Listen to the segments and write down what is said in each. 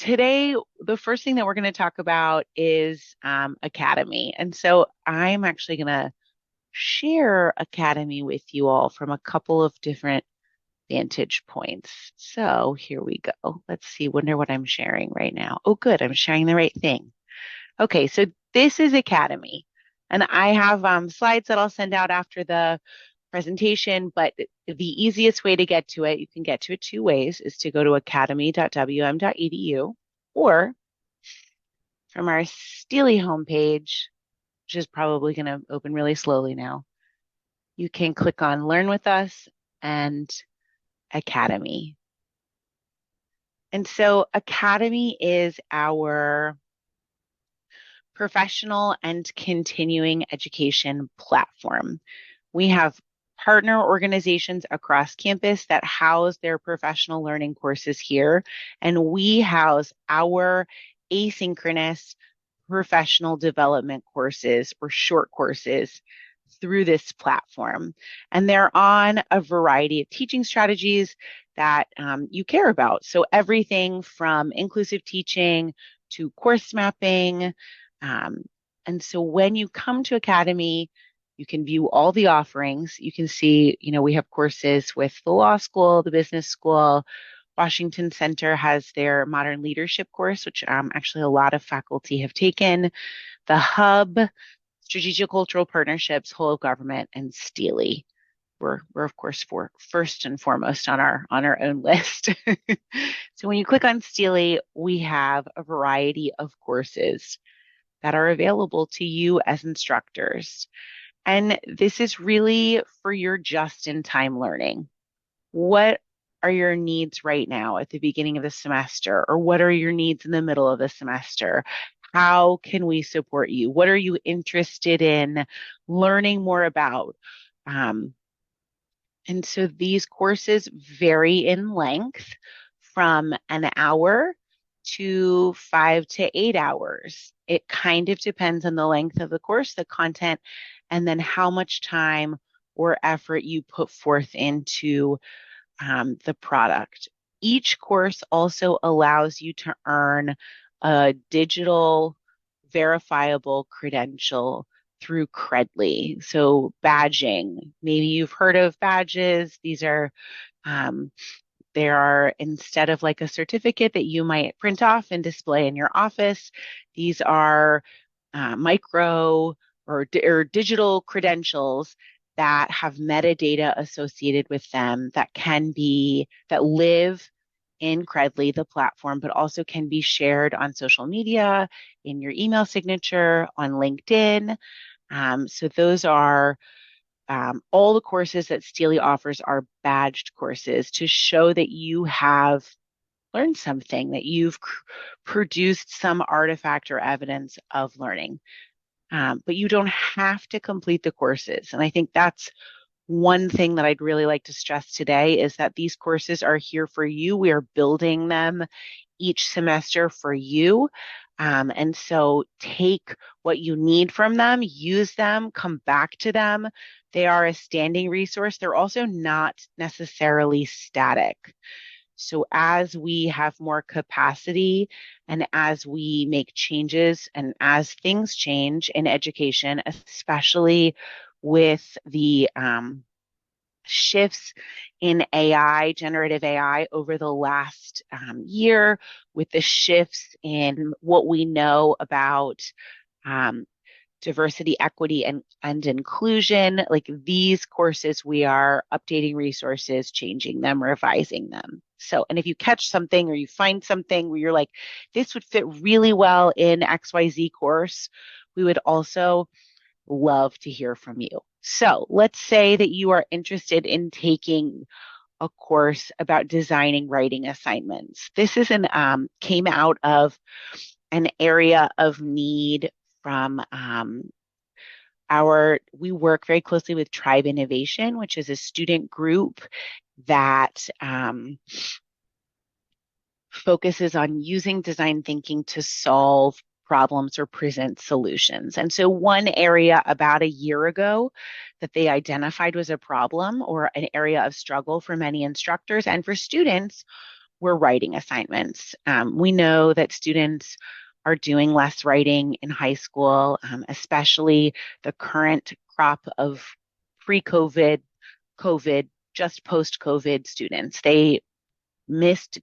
today, the first thing that we're going to talk about is Academy. And so I'm actually going to share Academy with you all from a couple of different vantage points. So here we go. Let's see, wonder what I'm sharing right now. Oh, good. I'm sharing the right thing. Okay, so this is Academy. And I have slides that I'll send out after the presentation, but the easiest way to get to it, you can get to it two ways, is to go to academy.wm.edu or from our STLI homepage, which is probably going to open really slowly now. You can click on Learn with Us and Academy. And so Academy is our professional and continuing education platform. We have partner organizations across campus that house their professional learning courses here, and we house our asynchronous professional development courses or short courses through this platform. And they're on a variety of teaching strategies that you care about. So everything from inclusive teaching to course mapping. Um, and so when you come to Academy, you can view all the offerings. You can see, we have courses with the law school, the business school. Washington Center has their modern leadership course, which actually a lot of faculty have taken. The Hub, Strategic Cultural Partnerships, Whole of Government, and STLI. We're of course first and foremost on our own list. So when you click on STLI, we have a variety of courses that are available to you as instructors. And this is really for your just-in-time learning. What are your needs right now at the beginning of the semester? Or what are your needs in the middle of the semester? How can we support you? What are you interested in learning more about? And so these courses vary in length from an hour to 5 to 8 hours. It kind of depends on the length of the course, the content, and then how much time or effort you put forth into the product. Each course also allows you to earn a digital verifiable credential through Credly. So badging, maybe you've heard of badges. These are um, there are, instead of like a certificate that you might print off and display in your office, these are micro or digital credentials that have metadata associated with them that live in Credly, the platform, but also can be shared on social media, in your email signature, on LinkedIn. So those are all the courses that STLI offers are badged courses to show that you have learned something, that you've produced some artifact or evidence of learning. But you don't have to complete the courses. And I think that's one thing that I'd really like to stress today is that these courses are here for you. We are building them each semester for you. And so take what you need from them, use them, come back to them. They are a standing resource. They're also not necessarily static. So as we have more capacity and as we make changes and as things change in education, especially with the shifts in AI, generative AI over the last year, with the shifts in what we know about um, diversity, equity, and inclusion. Like these courses, we are updating resources, changing them, revising them. So, and if you catch something or you find something where you're like, this would fit really well in XYZ course, we would also love to hear from you. So let's say that you are interested in taking a course about designing writing assignments. This is came out of an area of need from we work very closely with Tribe Innovation, which is a student group that focuses on using design thinking to solve problems or present solutions. And so one area about a year ago that they identified was a problem or an area of struggle for many instructors and for students were writing assignments. We know that students are doing less writing in high school, especially the current crop of pre-COVID, COVID, just post-COVID students. They missed,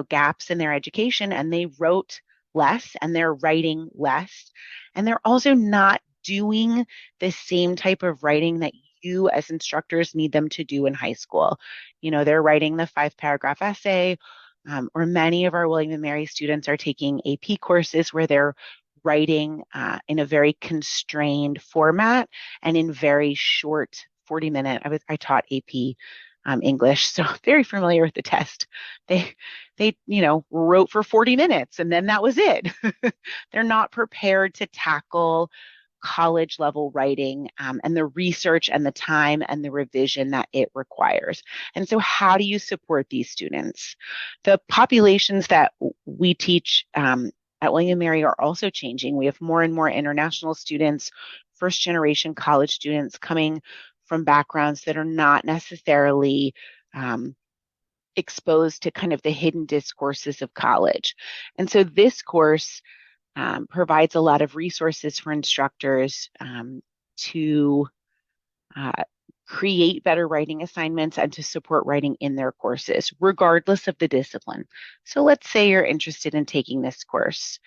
gaps in their education and they wrote less and they're writing less. And they're also not doing the same type of writing that you as instructors need them to do in high school. They're writing the 5 paragraph essay, or many of our William and Mary students are taking AP courses where they're writing in a very constrained format and in very short 40-minute. I taught AP English, so very familiar with the test. They wrote for 40 minutes and then that was it. They're not prepared to tackle college level writing, and the research and the time and the revision that it requires. And so how do you support these students? The populations that we teach at William & Mary are also changing. We have more and more international students, first generation college students coming from backgrounds that are not necessarily exposed to kind of the hidden discourses of college. And so this course provides a lot of resources for instructors to create better writing assignments and to support writing in their courses, regardless of the discipline. So let's say you're interested in taking this course.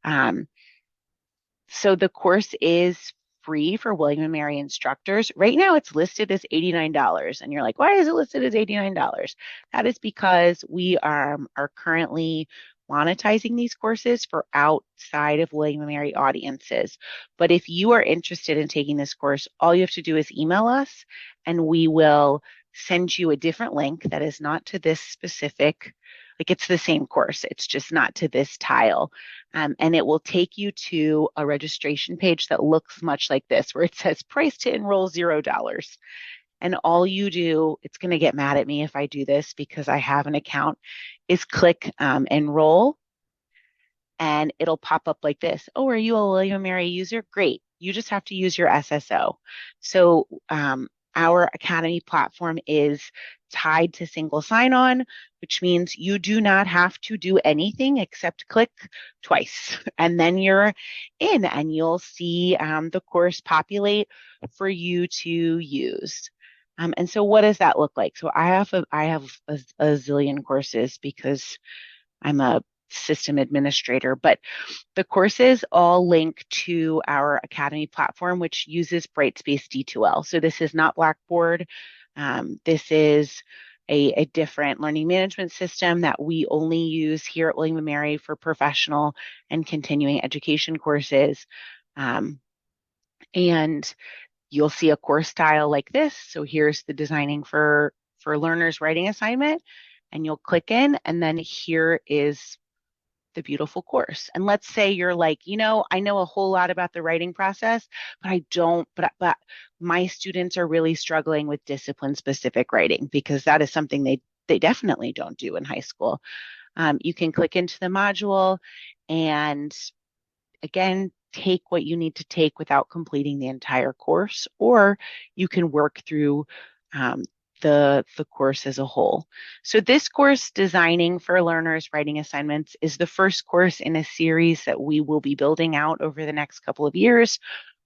So the course is free for William and Mary instructors. Right now it's listed as $89. And you're like, why is it listed as $89? That is because we are currently monetizing these courses for outside of William and Mary audiences. But if you are interested in taking this course, all you have to do is email us and we will send you a different link that is not to this specific, like it's the same course, it's just not to this tile. And it will take you to a registration page that looks much like this, where it says price to enroll $0. And all you do, it's going to get mad at me if I do this because I have an account, is click enroll. And it'll pop up like this. Oh, are you a William & Mary user? Great. You just have to use your SSO. So our Academy platform is tied to single sign-on, which means you do not have to do anything except click twice. And then you're in and you'll see the course populate for you to use. And so what does that look like? So I have a zillion courses because I'm a system administrator, but the courses all link to our Academy platform, which uses Brightspace D2L. So this is not Blackboard. This is a different learning management system that we only use here at William & Mary for professional and continuing education courses. And you'll see a course style like this. So here's the designing for learners writing assignment, and you'll click in, and then here is the beautiful course. And let's say you're like, I know a whole lot about the writing process, but I don't, but my students are really struggling with discipline specific writing because that is something they definitely don't do in high school. You can click into the module and again, take what you need to take without completing the entire course, or you can work through the course as a whole. So this course, Designing for Learners Writing Assignments, is the first course in a series that we will be building out over the next couple of years,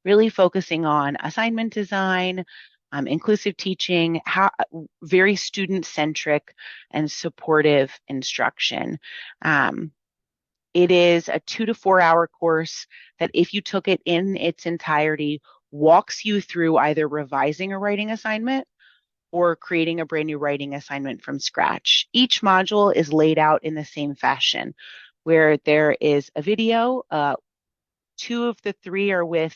really focusing on assignment design, inclusive teaching, very student-centric and supportive instruction. It is a 2 to 4 hour course that if you took it in its entirety, walks you through either revising a writing assignment or creating a brand new writing assignment from scratch. Each module is laid out in the same fashion, where there is a video. 2 of the 3 are with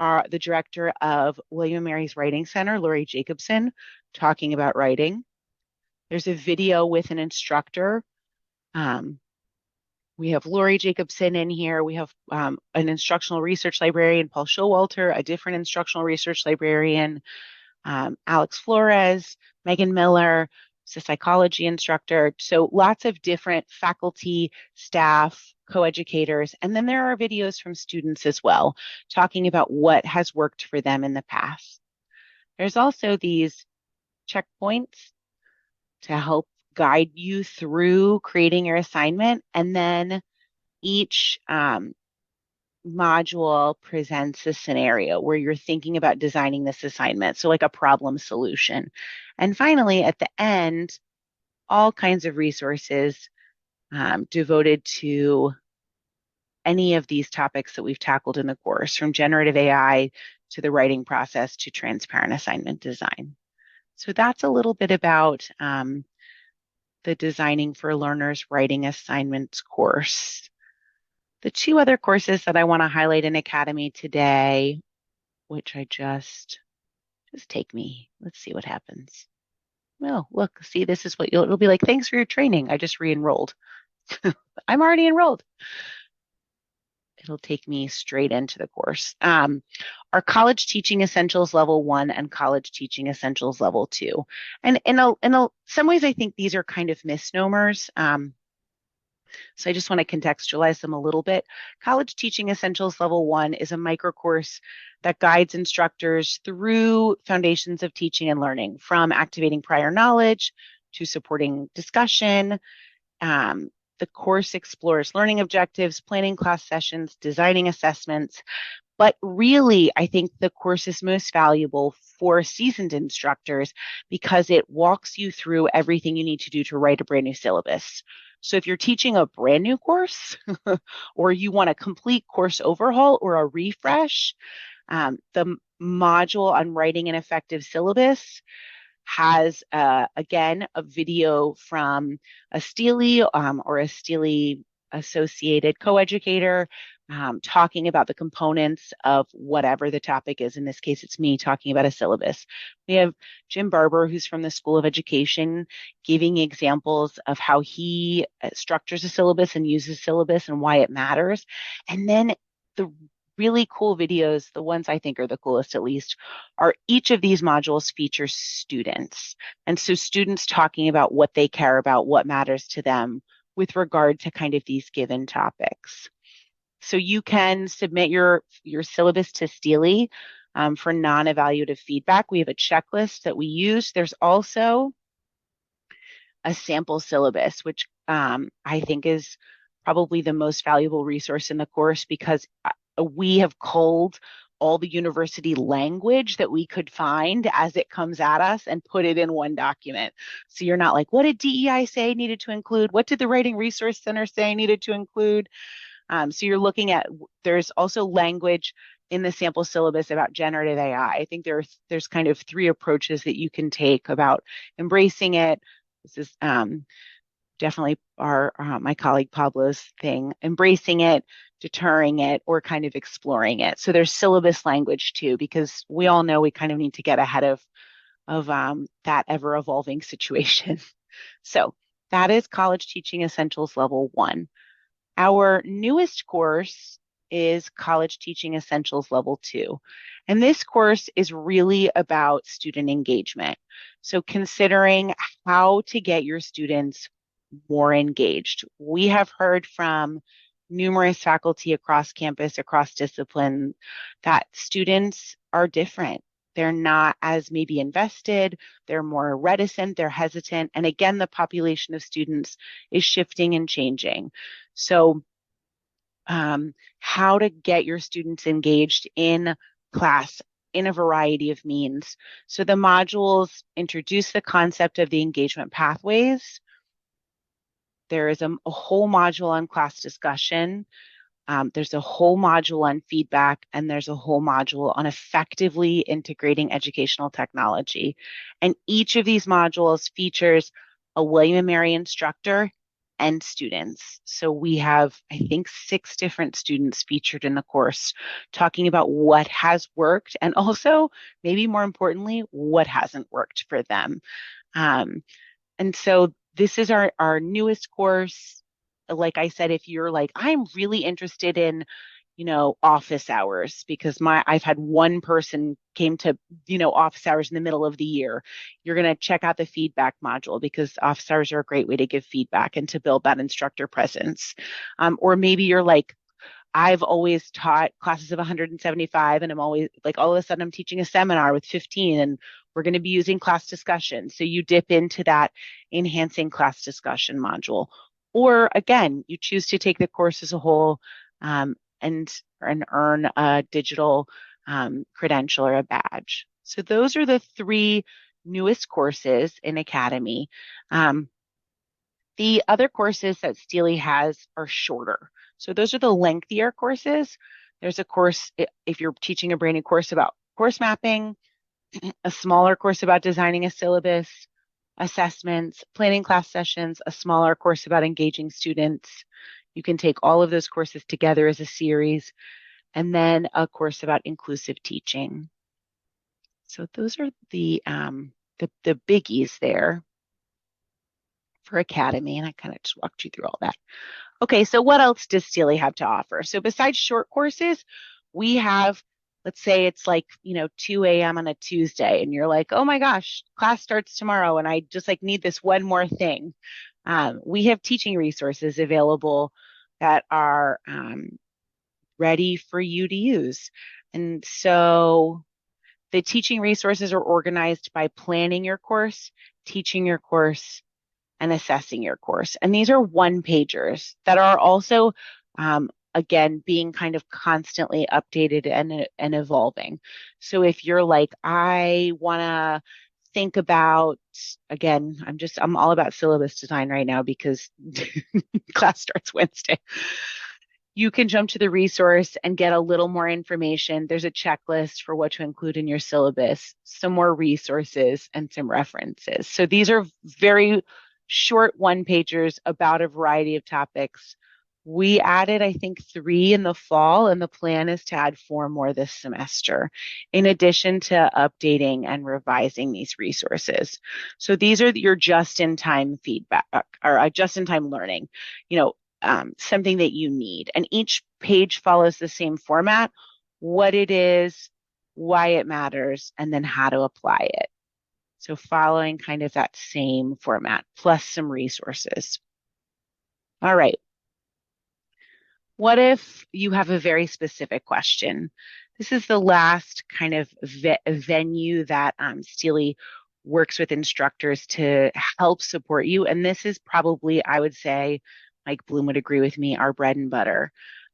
the director of William & Mary's Writing Center, Lori Jacobson, talking about writing. There's a video with an instructor. We have Lori Jacobson in here. We have an instructional research librarian, Paul Showalter, a different instructional research librarian, Alex Flores, Megan Miller, a psychology instructor. So lots of different faculty, staff, coeducators. And then there are videos from students as well, talking about what has worked for them in the past. There's also these checkpoints to help guide you through creating your assignment. And then each module presents a scenario where you're thinking about designing this assignment. So like a problem solution. And finally, at the end, all kinds of resources devoted to any of these topics that we've tackled in the course, from generative AI to the writing process to transparent assignment design. So that's a little bit about the Designing for Learners Writing Assignments course. The two other courses that I want to highlight in Academy today, which I just take me. Let's see what happens. Well, look, see, this is what it'll be like. Thanks for your training. I just re-enrolled. I'm already enrolled. It'll take me straight into the course. Our College Teaching Essentials Level 1 and College Teaching Essentials Level 2. And in some ways, I think these are kind of misnomers. So I just want to contextualize them a little bit. College Teaching Essentials Level 1 is a micro course that guides instructors through foundations of teaching and learning, from activating prior knowledge to supporting discussion. The course explores learning objectives, planning class sessions, designing assessments. But really, I think the course is most valuable for seasoned instructors because it walks you through everything you need to do to write a brand new syllabus. So if you're teaching a brand new course or you want a complete course overhaul or a refresh, the module on writing an effective syllabus has, again, a video from a STLI or a STLI associated coeducator talking about the components of whatever the topic is. In this case, it's me talking about a syllabus. We have Jim Barber, who's from the School of Education, giving examples of how he structures a syllabus and uses syllabus and why it matters. And then the really cool videos, the ones I think are the coolest at least, are each of these modules features students. And so students talking about what they care about, what matters to them with regard to kind of these given topics. So you can submit your syllabus to STLI for non-evaluative feedback. We have a checklist that we use. There's also a sample syllabus, which I think is probably the most valuable resource in the course because we have culled all the university language that we could find as it comes at us and put it in one document. So you're not like, what did DEI say needed to include? What did the Writing Resource Center say needed to include? So you're looking at, there's also language in the sample syllabus about generative AI. I think there's kind of three approaches that you can take about embracing it. This is definitely my colleague Pablo's thing, embracing it, deterring it, or kind of exploring it. So there's syllabus language too, because we all know we kind of need to get ahead of that ever evolving situation. So that is College Teaching Essentials Level 1. Our newest course is College Teaching Essentials Level 2. And this course is really about student engagement. So considering how to get your students more engaged. We have heard from numerous faculty across campus, across discipline, that students are different. They're not as maybe invested, they're more reticent, they're hesitant. And again, the population of students is shifting and changing. So how to get your students engaged in class in a variety of means. So the modules introduce the concept of the engagement pathways. There is a whole module on class discussion. There's a whole module on feedback, and there's a whole module on effectively integrating educational technology. And each of these modules features a William & Mary instructor and students. So we have, I think, 6 different students featured in the course talking about what has worked and also, maybe more importantly, what hasn't worked for them. And so this is our newest course. Like I said, if you're like, I'm really interested in, office hours because I've had one person came to, office hours in the middle of the year, you're going to check out the feedback module because office hours are a great way to give feedback and to build that instructor presence. Or maybe you're like, I've always taught classes of 175 and I'm always like, all of a sudden I'm teaching a seminar with 15 and We're going to be using class discussion. So you dip into that enhancing class discussion module. Or again, you choose to take the course as a whole and earn a digital credential or a badge. So those are the three newest courses in Academy. The other courses that STLI has are shorter. So those are the lengthier courses. There's a course, if you're teaching a brand new course about course mapping, a smaller course about designing a syllabus, assessments, planning class sessions, a smaller course about engaging students. You can take all of those courses together as a series, and then a course about inclusive teaching. So those are the biggies there for Academy, and I kind of just walked you through all that. Okay, so what else does STLI have to offer? So besides short courses, we have, let's say it's like, 2 a.m. on a Tuesday, and you're like, oh my gosh, class starts tomorrow, and I just like need this one more thing. We have teaching resources available that are ready for you to use. And so the teaching resources are organized by planning your course, teaching your course, and assessing your course. And these are one-pagers that are also, again, being kind of constantly updated and evolving. So if you're like, I want to think about, again, I'm all about syllabus design right now because class starts Wednesday. You can jump to the resource and get a little more information. There's a checklist for what to include in your syllabus, some more resources, and some references. So these are very short one-pagers about a variety of topics. We added, I think, 3 in the fall, and the plan is to add 4 more this semester, in addition to updating and revising these resources. So these are your just-in-time feedback or just-in-time learning, something that you need. And each page follows the same format, what it is, why it matters, and then how to apply it. So following kind of that same format, plus some resources. All right. What if you have a very specific question? This is the last kind of venue that STLI works with instructors to help support you. And this is probably, I would say, Mike Bloom would agree with me, our bread and butter.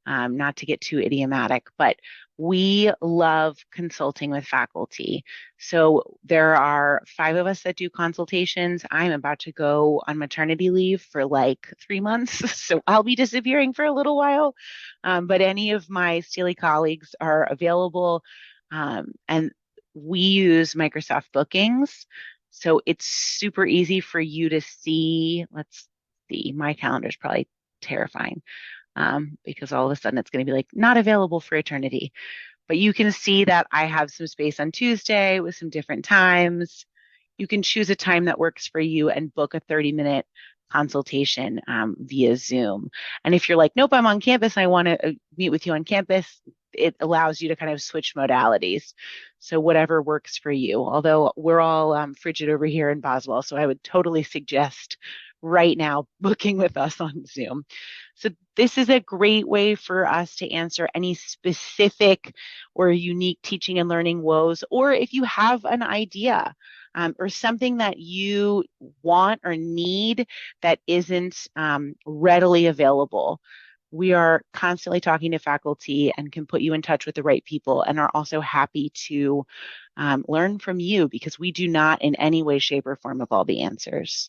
Not to get too idiomatic, but we love consulting with faculty. So there are 5 of us that do consultations. I'm about to go on maternity leave for like 3 months, so I'll be disappearing for a little while. But any of my STLI colleagues are available, and we use Microsoft Bookings. So it's super easy for you to see. Let's see, my calendar is probably terrifying. Because all of a sudden it's going to be like not available for eternity. But you can see that I have some space on Tuesday with some different times. You can choose a time that works for you and book a 30-minute consultation via Zoom. And if you're like, nope, I'm on campus, I want to meet with you on campus, it allows you to kind of switch modalities. So whatever works for you. Although we're all frigid over here in Boswell, so I would totally suggest right now booking with us on Zoom. So this is a great way for us to answer any specific or unique teaching and learning woes, or if you have an idea or something that you want or need that isn't readily available. We are constantly talking to faculty and can put you in touch with the right people, and are also happy to learn from you because we do not in any way, shape, or form have all the answers.